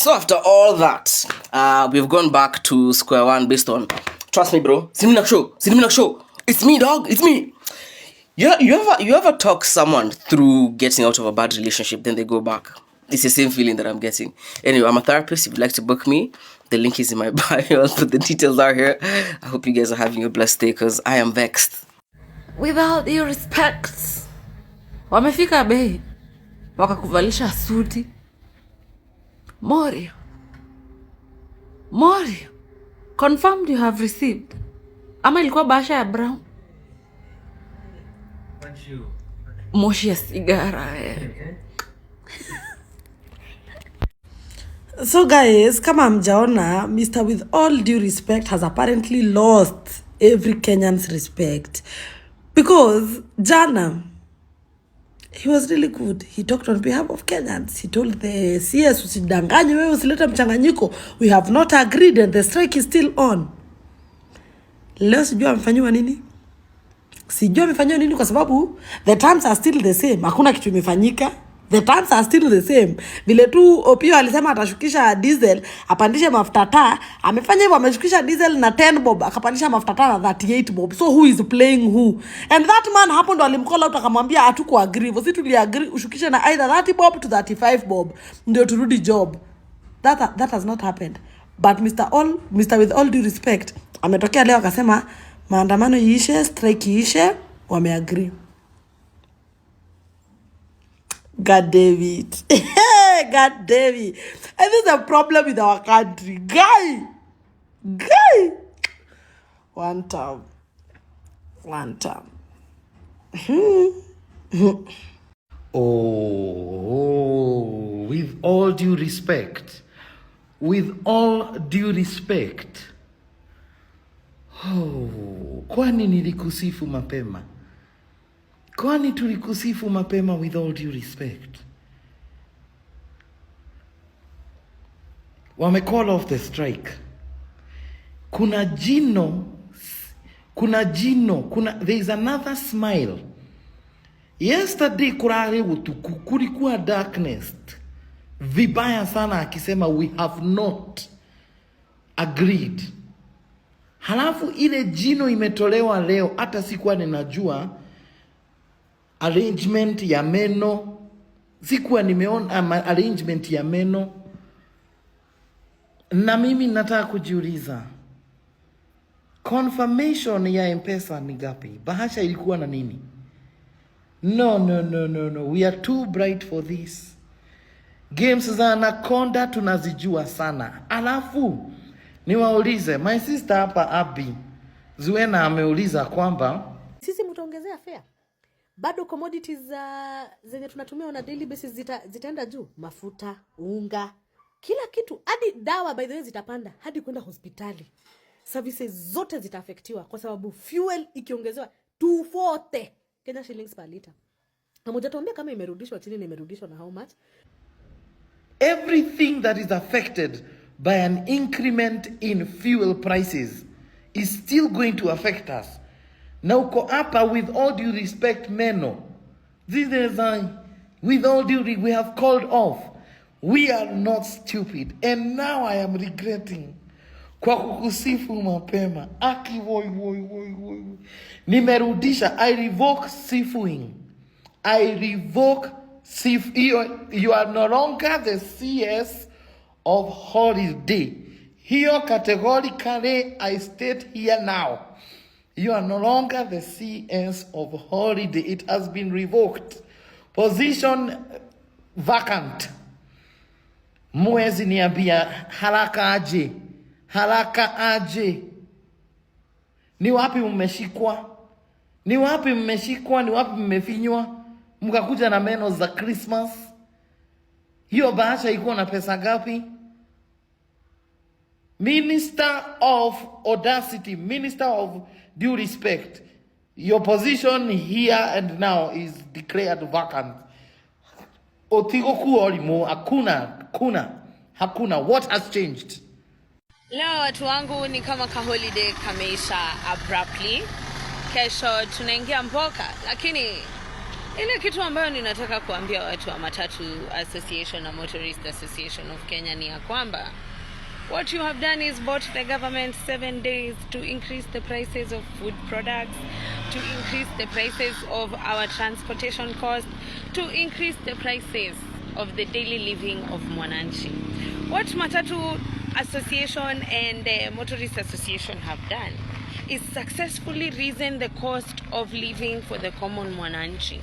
So after all that, we've gone back to square one based on, trust me, bro. Cinema show. It's me, dog. It's me. You ever talk someone through getting out of a bad relationship, then they go back? It's the same feeling that I'm getting. Anyway, I'm a therapist. If you'd like to book me, the link is in my bio, but the details are here. I hope you guys are having a blessed day because I am vexed. With all due respect, wamefika bei wakakuvalisha suti. Morio, confirmed you have received. Ama ilikuwa basha ya brown? Moshi ya sigara. So guys, kama hamjaona, Mr. With all due respect has apparently lost every Kenyan's respect. Because jana, he was really good. He talked on behalf of Kenyans. He told the CS, usidanganye wewe usileta mchanganyiko. We have not agreed and the strike is still on. Leo sijua amefanywa nini? Sijua amefanywa nini kwa sababu the terms are still the same. Hakuna kitu imefanyika. The terms are still the same. Vile tu Opio alisema atashukisha diesel, apandishe mafuta taa, amefanya hivyo, ameshukisha diesel na 10 bob, akapandisha mafuta taa na 38 bob. So who is playing who? And that man hapo ndo alimcall out akamwambia hatuku agree. Sisi tuli agree ushukishe na either 30 bob to 35 bob ndio turudi job. That has not happened. But Mr. With all due respect, ametokea leo akasema maandamano iishe, strike iishe, wameagree. God damn it. God damn it. And there's a problem with our country. Guy. One time. Oh, with all due respect. Oh, kwani nilikusifu mapema? Kwani tulikusifu mapema with all due respect? Wame call off the strike. There is another smile. Yesterday kurare utuku kulikuwa darkness. Vibaya sana akisema we have not agreed. Halafu ile jino imetolewa leo, hata sikuwa ninajua arrangement ya meno. Sikuwa nimeona arrangement ya meno. Na mimi nataka kujiuliza, confirmation ya M-Pesa ni gapi? Bahasha ilikuwa na nini? No. We are too bright for this. Games za Anaconda tunazijua sana. Alafu niwaulize, my sister hapa Abi Zuena ameuliza kwamba sisi mtaongezea fare. Bado commodities zenye tunatumia on a daily basis zitaenda juu. Mafuta, unga, kila kitu, hadi dawa by the way zitapanda, hadi kwenda hospitali. Services zote zitaafektiwa kwa sababu fuel ikiongezewa 240 Kenya shillings per liter. Na moja tuambia kama imerudishwa chini na imerudishwa na how much? Everything that is affected by an increment in fuel prices is still going to affect us. Now uko hapa with all due respect meno. This is with all due we have called off. We are not stupid. And now I am regretting. Kwa kukusifu mapema. Aki woi. Nimerudisha. I revoke sifuing. You are no longer the CS of holiday. Here categorically I state here now. You are no longer the CS of holiday. It has been revoked. Position vacant. Mwezi niambia haraka aje. Ni wapi mmeshikwa? Ni wapi mmefinywa? Mkakuja na meno za Christmas. Hiyo bahasha iko na pesa gapi? Minister of audacity, minister of due respect. Your position here and now is declared vacant. Otigoku olimo hakuna. What has changed? Leo watu wangu ni kama ka holiday kameisha abruptly. Kesho tunaingia mboka, lakini Ile kitu ambayo ninataka kuambia watu wa Matatu Association na Motorist Association of Kenya ni ya kwamba what you have done is bought the government 7 days to increase the prices of food products, to increase the prices of our transportation costs, to increase the prices of the daily living of Mwananchi. What Matatu Association and the Motorist Association have done is successfully risen the cost of living for the common Mwananchi.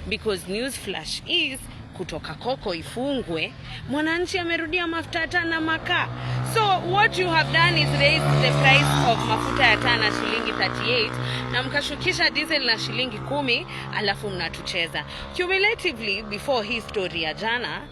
Because news flash is kutoka koko ifungwe, Mwananchi amerudia mafuta ya taa na makaa. So what you have done is raise the price of mafuta ya taa na shilingi 38 na mkashukisha diesel na shilingi 10, alafu mnatucheza. Cumulatively, before hii story ya jana,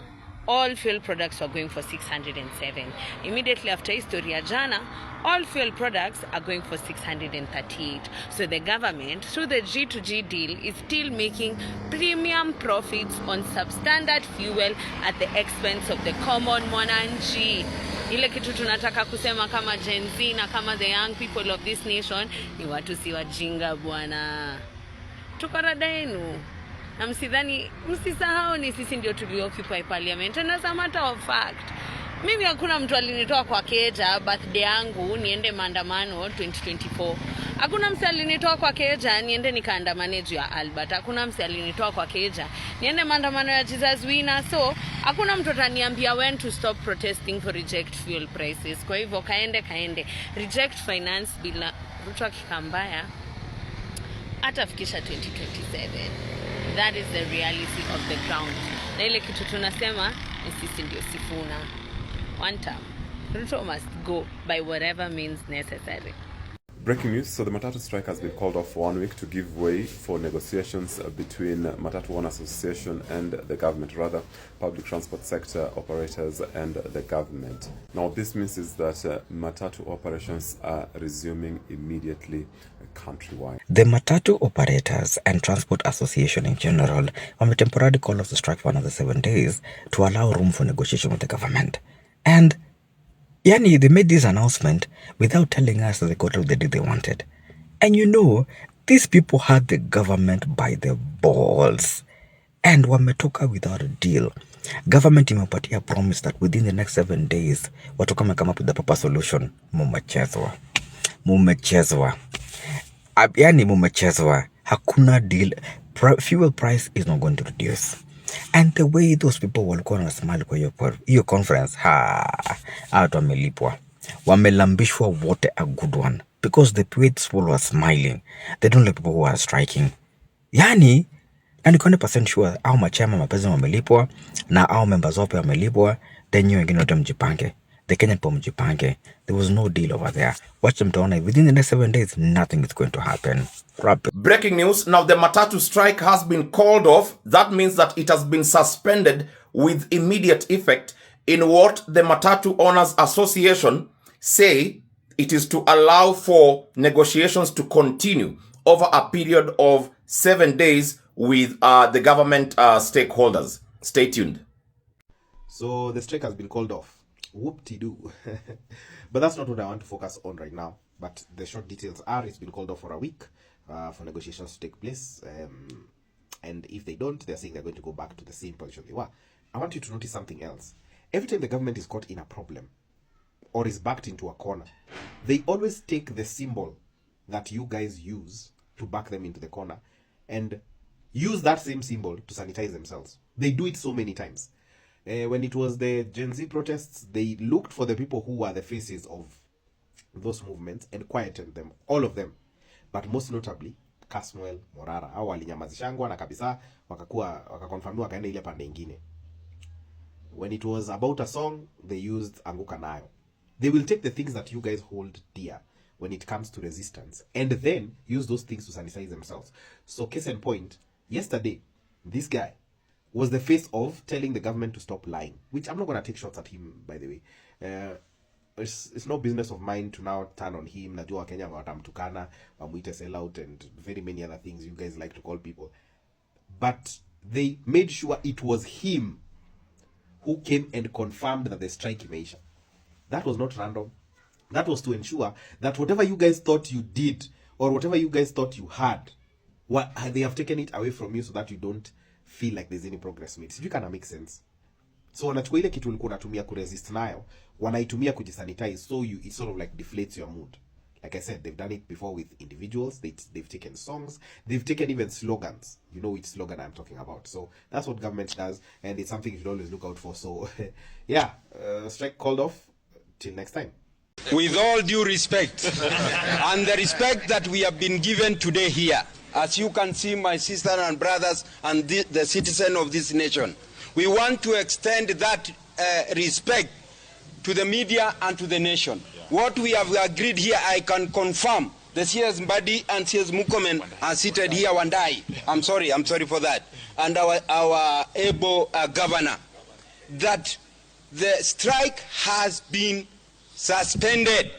all fuel products were going for 607. Immediately after history ya jana, all fuel products are going for 638. So the government, through the G2G deal, is still making premium profits on substandard fuel at the expense of the common Mwananchi. Ile kitu tunataka kusema kama Gen Z na kama the young people of this nation ni watu si wajinga bwana. Tuko rada yenu. Na msisahau ni sisi ndio tulioccupy parliament. And as a matter of fact, mimi hakuna mtu alinitoa kwa keja birthday yangu niende maandamano 2024. Hakuna mtu alinitoa kwa keja niende nikaandamane juu ya Albert. Hakuna mtu alinitoa kwa keja niende maandamano ya Jesus Winner. So hakuna mtu ataniambia when to stop protesting for reject fuel prices. Kwa hivyo kaende reject finance bila Ruto akikambaya atafikisha 2027. That is the reality of the ground. Na ile kitu tunasema ni sisi ndio Sifuna. One time, Ruto must go by whatever means necessary. Breaking news, so the Matatu strike has been called off for 1 week to give way for negotiations between Matatu Owners Association and the government, rather public transport sector operators and the government. Now this means is that Matatu operations are resuming immediately countrywide. The Matatu Operators and Transport Association in general temporarily called off the strike for another 7 days to allow room for negotiation with the government. And yani, they made this announcement without telling us that they got the deal they wanted. And you know, these people had the government by the balls. And wametoka without a deal. Government imepatia promise that within the next 7 days, watakuwa come up with the proper solution. Mumechezwa. Yani mumechezwa. Hakuna deal. Fuel price is not going to reduce. And the way those people walikuwa na smile kwa hiyo conference, watu wamelipwa. Wamelambishwa wote a good one. Because the people were smiling. They don't like people who are striking. Yani, na niko 100% sure, au machama mapezi wamelipwa, na au members wape wamelipwa, then you wengine wote mjipange. The Kenyan po mjipange. There was no deal over there. Watch them to honor. Within the next 7 days, nothing is going to happen. Breaking news. Now the Matatu strike has been called off. That means that it has been suspended with immediate effect in what the Matatu Owners Association say it is to allow for negotiations to continue over a period of 7 days with the government stakeholders. Stay tuned. So the strike has been called off. Whoop-de-doo. But that's not what I want to focus on right now. But the short details are it's been called off for a week for negotiations to take place. And if they don't, they're saying they're going to go back to the same position they were. I want you to notice something else. Every time the government is caught in a problem or is backed into a corner, they always take the symbol that you guys use to back them into the corner and use that same symbol to sanitize themselves. They do it so many times. When it was the Gen Z protests, they looked for the people who were the faces of those movements and quietened them, all of them. But most notably, Kasmuel, Morara, hao walinyamazishangwa na kabisa wakakonfirmiwa wakaenda ile pande ingine. When it was about a song, they used Anguka Nayo. They will take the things that you guys hold dear when it comes to resistance and then use those things to sanitize themselves. So case in point, yesterday, this guy was the face of telling the government to stop lying, which I'm not going to take shots at him, by the way. It's no business of mine to now turn on him. Najua Kenya watamtukana, wamuite sellout, and very many other things you guys like to call people. But they made sure it was him who came and confirmed that the strike imeisha. That was not random. That was to ensure that whatever you guys thought you did or whatever you guys thought you had They have taken it away from you so that you don't feel like there's any progress made. Sijui kana make sense. So wanachukua ile kitu ulikuwa unatumia kuresist nayo, wanaitumia kujisanitize, so it sort of like deflates your mood. Like I said, they've done it before with individuals. They've taken songs. They've taken even slogans. You know which slogan I'm talking about. So that's what government does, and it's something you should always look out for. So yeah, strike called off. Till next time. With all due respect, and the respect that we have been given today here, as you can see, my sisters and brothers and the citizen of this nation, we want to extend that respect to the media and to the nation. What we have agreed here, I can confirm. The CS Mbadi and CS Mukomen are seated here, Wandai. I'm sorry for that. And our able governor, that the strike has been suspended.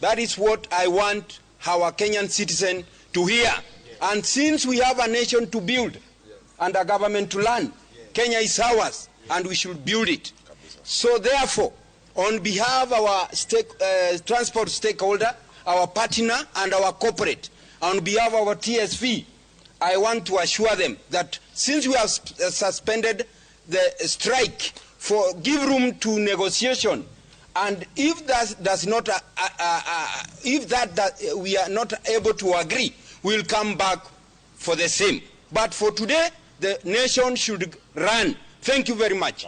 That is what I want our Kenyan citizen to hear. And since we have a nation to build and a government to run, Kenya is ours and we should build it. So therefore, on behalf of our transport stakeholder, our partner and our corporate, on behalf of our TSV, I want to assure them that since we have suspended the strike, give room to negotiation, and if we are not able to agree, we'll come back for the same. But for today, the nation should run. Thank you very much.